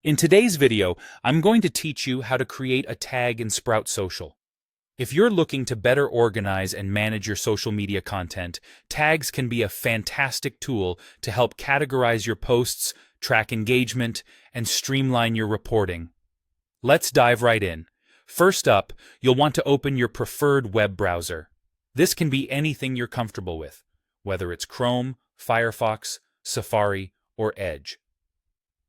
In today's video, I'm going to teach you how to create a tag in Sprout Social. If you're looking to better organize and manage your social media content, tags can be a fantastic tool to help categorize your posts, track engagement, and streamline your reporting. Let's dive right in. First up, you'll want to open your preferred web browser. This can be anything you're comfortable with, whether it's Chrome, Firefox, Safari, or Edge.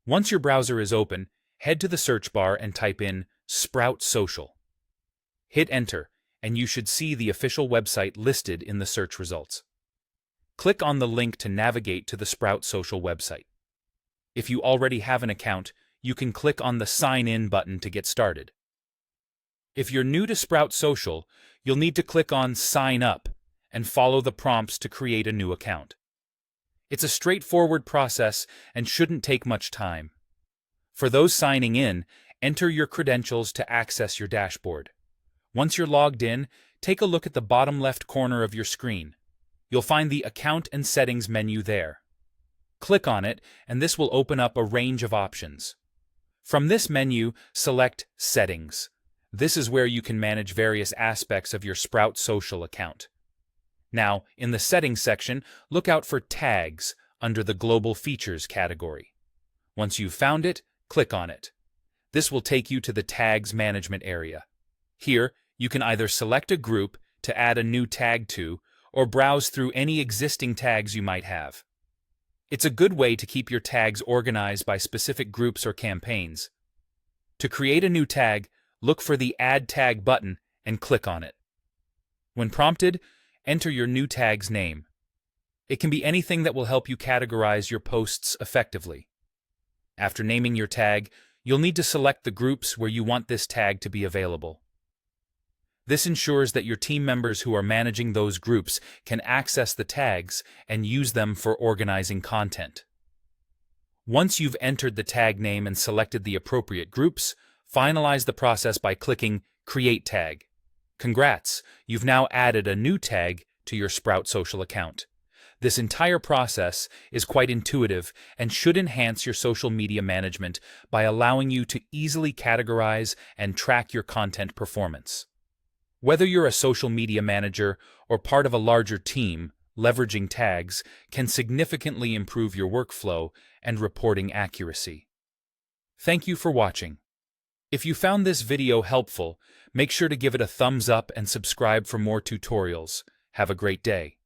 Once your browser is open, head to the search bar and type in Sprout Social. Hit Enter, and you should see the official website listed in the search results. Click on the link to navigate to the Sprout Social website. If you already have an account, you can click on the Sign In button to get started. If you're new to Sprout Social, you'll need to click on Sign Up and follow the prompts to create a new account. It's a straightforward process and shouldn't take much time. For those signing in, enter your credentials to access your dashboard. Once you're logged in, take a look at the bottom left corner of your screen. You'll find the Account and Settings menu there. Click on it, and this will open up a range of options. From this menu, select Settings. This is where you can manage various aspects of your Sprout Social account. Now, in the Settings section, look out for Tags under the Global Features category. Once you've found it, click on it. This will take you to the Tags Management area. Here, you can either select a group to add a new tag to, or browse through any existing tags you might have. It's a good way to keep your tags organized by specific groups or campaigns. To create a new tag, look for the Add Tag button and click on it. When prompted, enter your new tag's name. It can be anything that will help you categorize your posts effectively. After naming your tag, you'll need to select the groups where you want this tag to be available. This ensures that your team members who are managing those groups can access the tags and use them for organizing content. Once you've entered the tag name and selected the appropriate groups, finalize the process by clicking Create Tag. Congrats! You've now added a new tag to your Sprout Social account. This entire process is quite intuitive and should enhance your social media management by allowing you to easily categorize and track your content performance. Whether you're a social media manager or part of a larger team, leveraging tags can significantly improve your workflow and reporting accuracy. Thank you for watching. If you found this video helpful, make sure to give it a thumbs up and subscribe for more tutorials. Have a great day.